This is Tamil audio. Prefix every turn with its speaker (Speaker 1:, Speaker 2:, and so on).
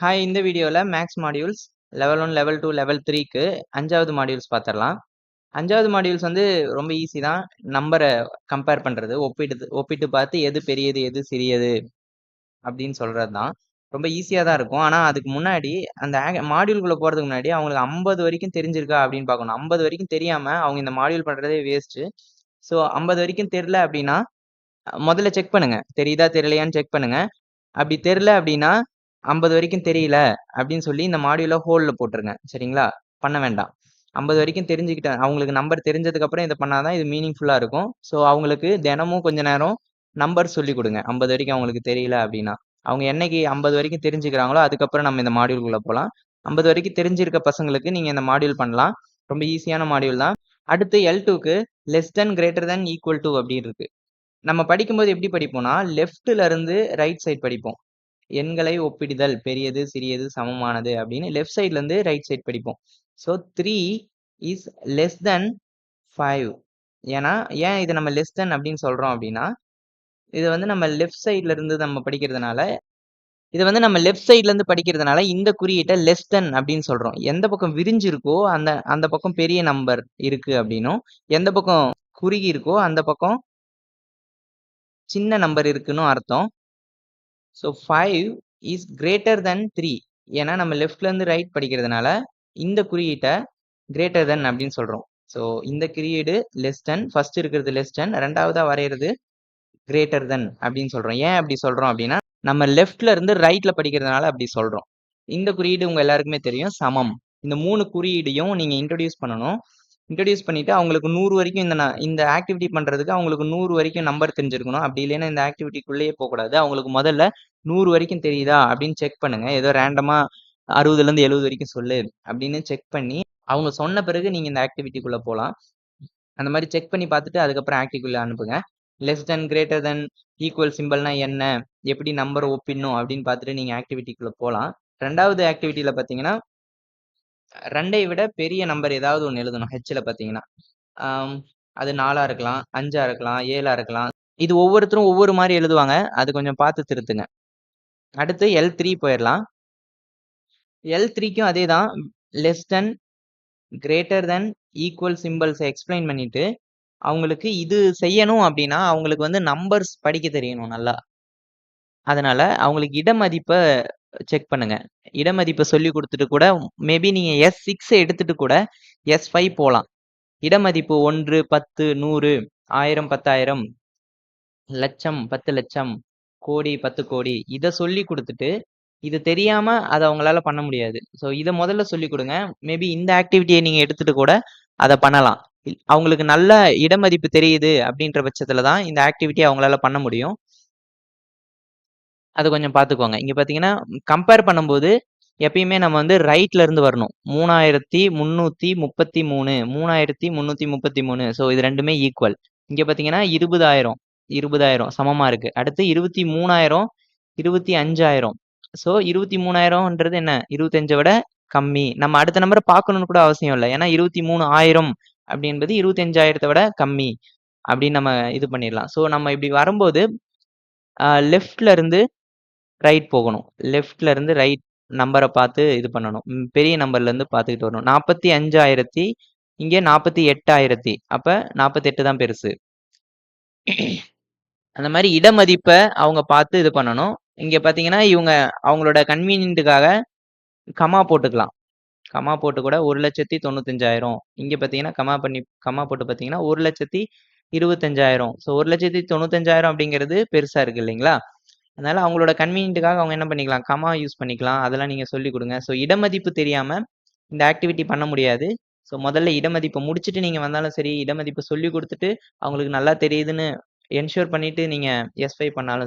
Speaker 1: ஹாய், இந்த வீடியோவில் maths modules level 1 level 2 level 3க்கு 5வது மாடியூல்ஸ் பார்த்துடலாம். 5வது மாடியூல்ஸ் வந்து ரொம்ப ஈஸி தான். நம்பரை கம்பேர் பண்ணுறது, ஒப்பிட்டு பார்த்து எது பெரியது எது சிறியது அப்படின்னு சொல்கிறது தான். ரொம்ப ஈஸியாக தான் இருக்கும். ஆனால் அதுக்கு முன்னாடி அந்த மாடியூல்குள்ளே போகிறதுக்கு முன்னாடி அவங்களுக்கு 50 வரைக்கும் தெரிஞ்சிருக்கா அப்படின்னு பார்க்கணும். 50 வரைக்கும் தெரியாமல் அவங்க இந்த மாடியூல் பண்ணுறதே வேஸ்ட்டு. ஸோ 50 வரைக்கும் தெரில அப்படின்னா முதல்ல செக் பண்ணுங்க, தெரியுதா தெரியலையான்னு செக் பண்ணுங்க. அப்படி தெரில அப்படின்னா 50 வரைக்கும் தெரியல அப்படின்னு சொல்லி இந்த மாடியூல ஹோல்ல போட்டுருங்க. சரிங்களா? பண்ண வேண்டாம். 50 வரைக்கும் தெரிஞ்சுக்கிட்டேன், அவங்களுக்கு நம்பர் தெரிஞ்சதுக்கு அப்புறம் இதை பண்ணாதான் இது மீனிங்ஃபுல்லா இருக்கும். ஸோ அவங்களுக்கு தினமும் கொஞ்ச நேரம் நம்பர் சொல்லி கொடுங்க. 50 வரைக்கும் அவங்களுக்கு தெரியல அப்படின்னா அவங்க என்னைக்கு 50 வரைக்கும் தெரிஞ்சுக்கிறாங்களோ அதுக்கப்புறம் நம்ம இந்த மாடியூல்குள்ள போகலாம். 50 வரைக்கும் தெரிஞ்சிருக்க பசங்களுக்கு நீங்க இந்த மாடியூல் பண்ணலாம். ரொம்ப ஈஸியான மாடியூல் தான். அடுத்து L2க்கு less than greater than equal to அப்படின்னு இருக்கு. நம்ம படிக்கும்போது எப்படி படிப்போம்னா லெஃப்ட்ல இருந்து ரைட் சைட் படிப்போம். எண்களை ஒப்பிடுதல், பெரியது சிறியது சமமானது அப்படின்னு லெஃப்ட் சைட்ல இருந்து ரைட் சைட் படிப்போம். So 3 is less than 5. ஏன் இதை நம்ம லெஸ் தென் அப்படின்னு சொல்றோம் அப்படின்னா இது வந்து நம்ம லெஃப்ட் சைட்ல இருந்து நம்ம படிக்கிறதுனால இந்த குறியீட்டை லெஸ் தென் அப்படின்னு சொல்றோம். எந்த பக்கம் விரிஞ்சு இருக்கோ அந்த பக்கம் பெரிய நம்பர் இருக்கு அப்படின்னும், எந்த பக்கம் குறுகி இருக்கோ அந்த பக்கம் சின்ன நம்பர் இருக்குன்னு அர்த்தம். So 5 is greater than 3. ஏன்னா நம்ம லெஃப்ட்ல இருந்து ரைட் படிக்கிறதுனால இந்த குறியீட்டை கிரேட்டர் தென் அப்படின்னு சொல்றோம். ஸோ இந்த குறியீடு லெஸ் தென், ஃபர்ஸ்ட் இருக்கிறது லெஸ் தென், ரெண்டாவதா வரைகிறது கிரேட்டர் தென் அப்படின்னு சொல்றோம். ஏன் அப்படி சொல்றோம் அப்படின்னா நம்ம லெஃப்ட்ல இருந்து ரைட்ல படிக்கிறதுனால அப்படி சொல்றோம். இந்த குறியீடு உங்க எல்லாருக்குமே தெரியும், சமம். இந்த 3 குறியீடையும் நீங்க இன்ட்ரோடியூஸ் பண்ணணும். இன்ட்ரோடியூஸ் பண்ணிட்டு அவங்களுக்கு 100 வரைக்கும் இந்த ஆக்டிவிட்டி பண்றதுக்கு அவங்களுக்கு 100 வரைக்கும் நம்பர் தெரிஞ்சிருக்கணும். அப்படி இல்லைன்னா இந்த ஆக்டிவிட்டிக்குள்ளேயே போகக்கூடாது. அவங்களுக்கு முதல்ல 100 வரைக்கும் தெரியுதா அப்படின்னு செக் பண்ணுங்க. ஏதோ ரேண்டமா 60ல இருந்து 70 வரைக்கும் சொல்லு அப்படின்னு செக் பண்ணி அவங்க சொன்ன பிறகு நீங்க இந்த ஆக்டிவிட்டிக்குள்ள போகலாம். அந்த மாதிரி செக் பண்ணி பார்த்துட்டு அதுக்கப்புறம் ஆக்டிவிட்டிக்குள்ள அனுப்புங்க. Less than, greater than, equal சிம்பிள்னா என்ன, எப்படி நம்பர் ஒப்பிடணும் அப்படின்னு பார்த்துட்டு நீங்க ஆக்டிவிட்டிக்குள்ள போகலாம். ரெண்டாவது ஆக்டிவிட்டியில பார்த்தீங்கன்னா 2ஐ விட பெரிய நம்பர் ஏதாவது ஒன்று எழுதணும். ஹெச்ல பார்த்தீங்கன்னா அது 4ஆ இருக்கலாம், 5ஆ இருக்கலாம், 7ஆ இருக்கலாம். இது ஒவ்வொருத்தரும் ஒவ்வொரு மாதிரி எழுதுவாங்க. அது கொஞ்சம் பார்த்து திருத்துங்க. அடுத்து L3 போயிடலாம். L3க்கும் அதே தான். Less than, greater than, equal சிம்பிள்ஸை எக்ஸ்பிளைன் பண்ணிட்டு அவங்களுக்கு இது செய்யணும் அப்படின்னா அவங்களுக்கு வந்து நம்பர்ஸ் படிக்க தெரியணும் நல்லா. அதனால அவங்களுக்கு இடமதிப்பை செக் பண்ணுங்க. இடமதிப்பை சொல்லி கொடுத்துட்டு கூட மேபி நீங்க S6 எடுத்துட்டு கூட S5 போகலாம். இடமதிப்பு 1, 10, 100, 1000, 10,000, லட்சம், 10 லட்சம், கோடி, 10 கோடி இதை சொல்லி கொடுத்துட்டு இது தெரியாம அதை அவங்களால பண்ண முடியாது. ஸோ இதை முதல்ல சொல்லி கொடுங்க. மேபி இந்த ஆக்டிவிட்டியை நீங்க எடுத்துட்டு கூட அதை பண்ணலாம். அவங்களுக்கு நல்ல இடமதிப்பு தெரியுது அப்படின்ற பட்சத்துல தான் இந்த ஆக்டிவிட்டி அவங்களால பண்ண முடியும். அது கொஞ்சம் பார்த்துக்கோங்க. இங்க பாத்தீங்கன்னா கம்பேர் பண்ணும்போது எப்பயுமே நம்ம வந்து ரைட்ல இருந்து வரணும். 3333, 3333. ஸோ இது ரெண்டுமே ஈக்குவல். இங்க பாத்தீங்கன்னா 20,000 சமமா இருக்கு. அடுத்து 23,000, 25,000. ஸோ 23,000ன்றது என்ன, 25 விட கம்மி. நம்ம அடுத்த நம்பரை பார்க்கணும்னு கூட அவசியம் இல்லை. ஏன்னா 23,000 அப்படின்றது 25,000 விட கம்மி அப்படின்னு நம்ம இது பண்ணிடலாம். ஸோ நம்ம இப்படி வரும்போது லெஃப்ட்ல இருந்து ரைட் போகணும். லெஃப்ட்ல இருந்து ரைட் நம்பரை பார்த்து இது பண்ணணும். பெரிய நம்பர்ல இருந்து பார்த்துக்கிட்டு வரணும். 45,000 இங்கே 48,000. அப்ப 48 தான் பெருசு. அந்த மாதிரி இடமதிப்பை அவங்க பார்த்து இது பண்ணணும். இங்க பாத்தீங்கன்னா இவங்க அவங்களோட கன்வீனியன்ட்டுக்காக கமா போட்டுக்கலாம். கமா போட்டு கூட 1,95,000. இங்க பாத்தீங்கன்னா கமா போட்டு பாத்தீங்கன்னா 1,25,000. ஸோ 1,95,000 அப்படிங்கிறது பெருசா இருக்கு இல்லைங்களா? அதனால அவங்களோட கன்வீனியன்ட்டுக்காக அவங்க என்ன பண்ணிக்கலாம், கமா யூஸ் பண்ணிக்கலாம். அதெல்லாம் நீங்க சொல்லி கொடுங்க. ஸோ இடமதிப்பு தெரியாம இந்த ஆக்டிவிட்டி பண்ண முடியாது. ஸோ முதல்ல இடமதிப்பை முடிச்சுட்டு நீங்க வந்தாலும் சரி, இடமதிப்பை சொல்லி கொடுத்துட்டு அவங்களுக்கு நல்லா தெரியுதுன்னு என்ஷூர் பண்ணிட்டு நீங்க S5 பண்ணாலும்